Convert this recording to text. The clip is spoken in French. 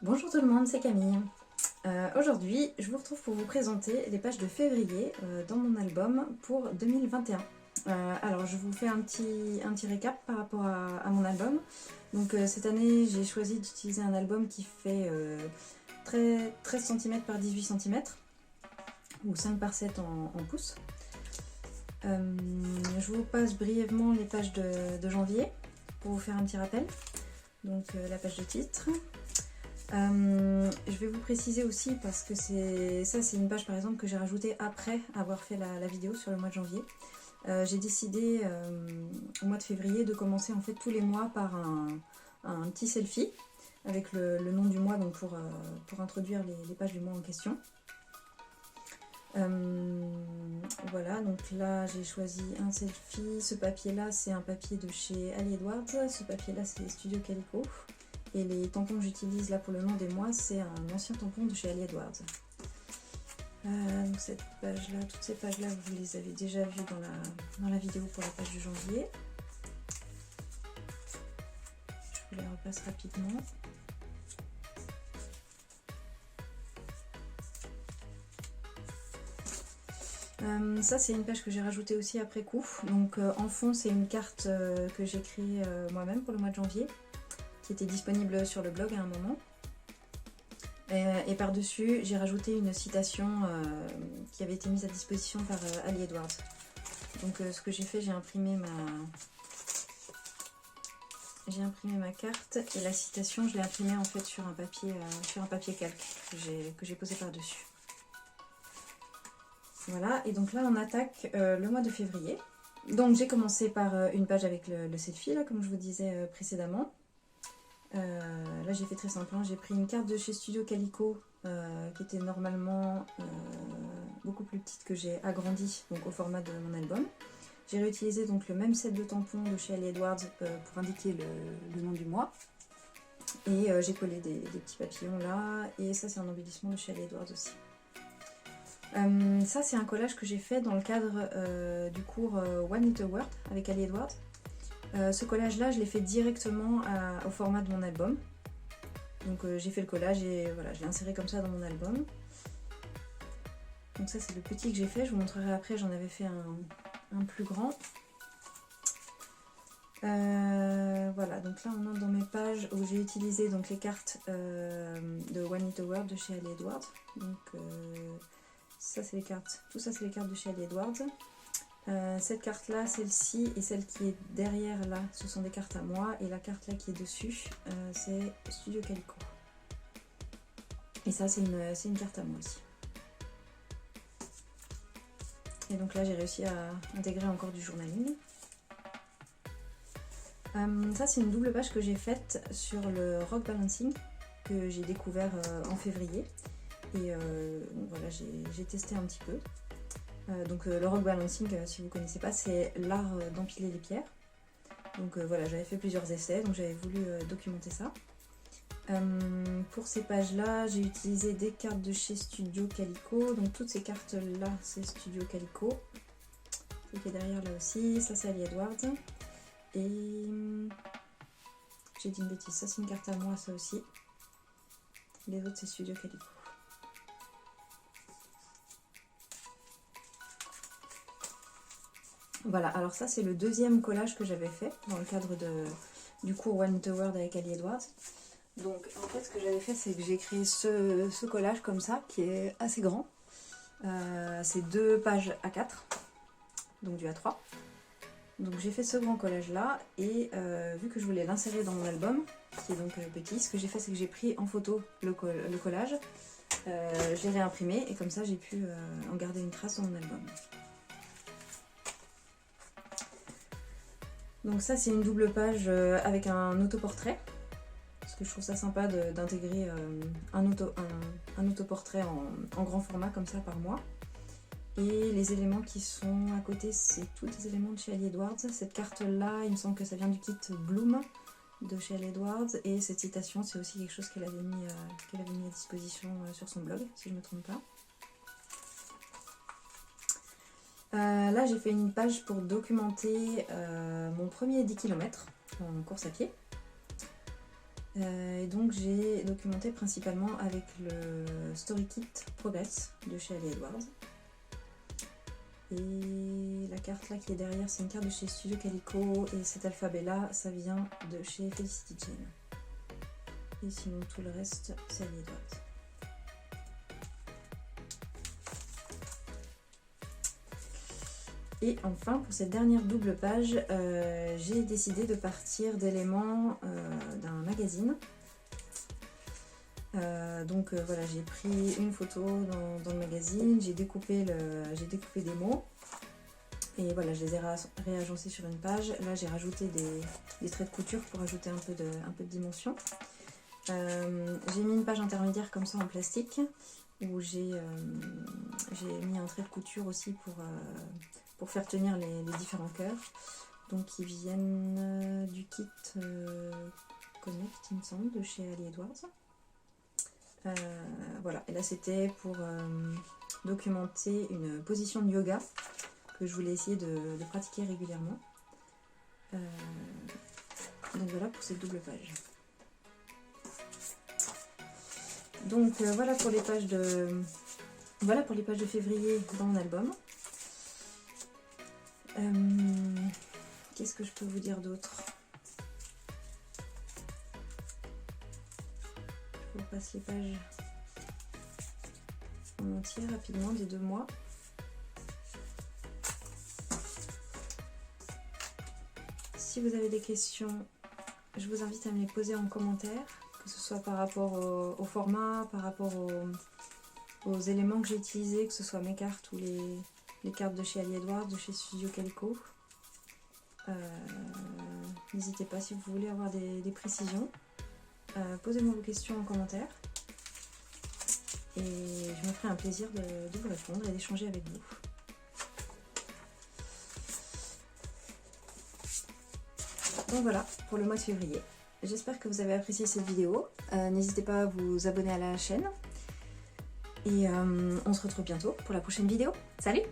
Bonjour tout le monde, c'est Camille. Aujourd'hui, je vous retrouve pour vous présenter les pages de février dans mon album pour 2021. Alors, je vous fais un petit récap par rapport à mon album. Donc, cette année, j'ai choisi d'utiliser un album qui fait 13 cm par 18 cm ou 5 par 7 en pouces. Je vous passe brièvement les pages de janvier pour vous faire un petit rappel. Donc, la page de titre. Je vais vous préciser aussi parce que c'est une page par exemple que j'ai rajoutée après avoir fait la vidéo sur le mois de janvier. J'ai décidé au mois de février de commencer en fait tous les mois par un petit selfie avec le nom du mois, donc pour introduire les pages du mois en question. Voilà, donc là j'ai choisi un selfie. Ce papier là c'est un papier de chez Ali Edwards, ce papier là c'est Studio Calico. Et les tampons que j'utilise là pour le nom des mois, c'est un ancien tampon de chez Ali Edwards. Donc cette page là, toutes ces pages là, vous les avez déjà vues dans la vidéo pour la page de janvier. Je vous les repasse rapidement. Ça c'est une page que j'ai rajoutée aussi après coup. Donc en fond c'est une carte que j'ai créée moi-même pour le mois de janvier, qui était disponible sur le blog à un moment. Et par-dessus, j'ai rajouté une citation qui avait été mise à disposition par Ali Edwards. Donc ce que j'ai fait, j'ai imprimé ma carte et la citation, je l'ai imprimée en fait sur un papier calque que j'ai posé par-dessus. Voilà, et donc là on attaque le mois de février. Donc j'ai commencé par une page avec le selfie, là, comme je vous disais précédemment. Là j'ai fait très simple, hein. J'ai pris une carte de chez Studio Calico qui était normalement beaucoup plus petite, que j'ai agrandie donc au format de mon album. J'ai réutilisé donc le même set de tampons de chez Ali Edwards pour indiquer le nom du mois. Et j'ai collé des petits papillons là, et ça c'est un embellissement de chez Ali Edwards aussi. Ça c'est un collage que j'ai fait dans le cadre du cours One Little World avec Ali Edwards. Ce collage là je l'ai fait directement au format de mon album. Donc j'ai fait le collage et voilà, je l'ai inséré comme ça dans mon album. Donc ça c'est le petit que j'ai fait, je vous montrerai après, j'en avais fait un plus grand. Voilà, donc là on entre dans mes pages où j'ai utilisé donc les cartes de One Little World de chez Ali Edwards. Donc ça c'est les cartes, tout ça c'est les cartes de chez Ali Edwards. Cette carte là, celle-ci et celle qui est derrière là, ce sont des cartes à moi, et la carte là qui est dessus c'est Studio Calico. Et ça c'est une carte à moi aussi. Et donc là j'ai réussi à intégrer encore du journaling. Ça c'est une double page que j'ai faite sur le rock balancing que j'ai découvert en février. Et donc voilà, j'ai testé un petit peu. Donc le rock balancing, si vous ne connaissez pas, c'est l'art d'empiler les pierres. Donc voilà, j'avais fait plusieurs essais, donc j'avais voulu documenter ça. Pour ces pages là, j'ai utilisé des cartes de chez Studio Calico. Donc toutes ces cartes là, c'est Studio Calico. Celle qui est derrière là aussi, ça c'est Ali Edwards. Et j'ai dit une bêtise, ça c'est une carte à moi, ça aussi. Les autres c'est Studio Calico. Voilà, alors ça c'est le deuxième collage que j'avais fait dans le cadre du cours One Little World avec Ali Edwards. Donc en fait ce que j'avais fait, c'est que j'ai créé ce collage comme ça, qui est assez grand. C'est 2 pages A4, donc du A3. Donc j'ai fait ce grand collage là, et vu que je voulais l'insérer dans mon album, qui est donc petit, ce que j'ai fait c'est que j'ai pris en photo le collage, je l'ai réimprimé, et comme ça j'ai pu en garder une trace dans mon album. Donc ça c'est une double page avec un autoportrait, parce que je trouve ça sympa d'intégrer un autoportrait en grand format comme ça par mois. Et les éléments qui sont à côté, c'est tous des éléments de chez Ali Edwards. Cette carte là, il me semble que ça vient du kit Bloom de chez Ali Edwards, et cette citation c'est aussi quelque chose qu'elle avait mis à disposition sur son blog, si je ne me trompe pas. Là j'ai fait une page pour documenter mon premier 10 km en course à pied. Et donc j'ai documenté principalement avec le Story Kit Progress de chez Ali Edwards. Et la carte là qui est derrière, c'est une carte de chez Studio Calico, et cet alphabet là, ça vient de chez Felicity Chain. Et sinon tout le reste, c'est Ali Edwards. Et enfin, pour cette dernière double page, j'ai décidé de partir d'éléments d'un magazine. Voilà, j'ai pris une photo dans le magazine, j'ai découpé des mots. Et voilà, je les ai réagencés sur une page. Là, j'ai rajouté des traits de couture pour ajouter un peu de dimension. J'ai mis une page intermédiaire comme ça en plastique, où j'ai mis un trait de couture aussi pour faire tenir les différents cœurs, donc qui viennent du kit Connect, il me semble, de chez Ali Edwards. Voilà, et là c'était pour documenter une position de yoga que je voulais essayer de pratiquer régulièrement. Donc voilà pour cette double page. Donc voilà pour les pages de février dans mon album. Qu'est-ce que je peux vous dire d'autre? Je vous passe les pages en entier rapidement des 2 mois. Si vous avez des questions, je vous invite à me les poser en commentaire, que ce soit par rapport au format, par rapport aux éléments que j'ai utilisés, que ce soit mes cartes ou les cartes de chez Ali Edwards, de chez Studio Calico. N'hésitez pas si vous voulez avoir des précisions. Posez-moi vos questions en commentaire. Et je me ferai un plaisir de vous répondre et d'échanger avec vous. Donc voilà pour le mois de février. J'espère que vous avez apprécié cette vidéo. N'hésitez pas à vous abonner à la chaîne. Et on se retrouve bientôt pour la prochaine vidéo. Salut!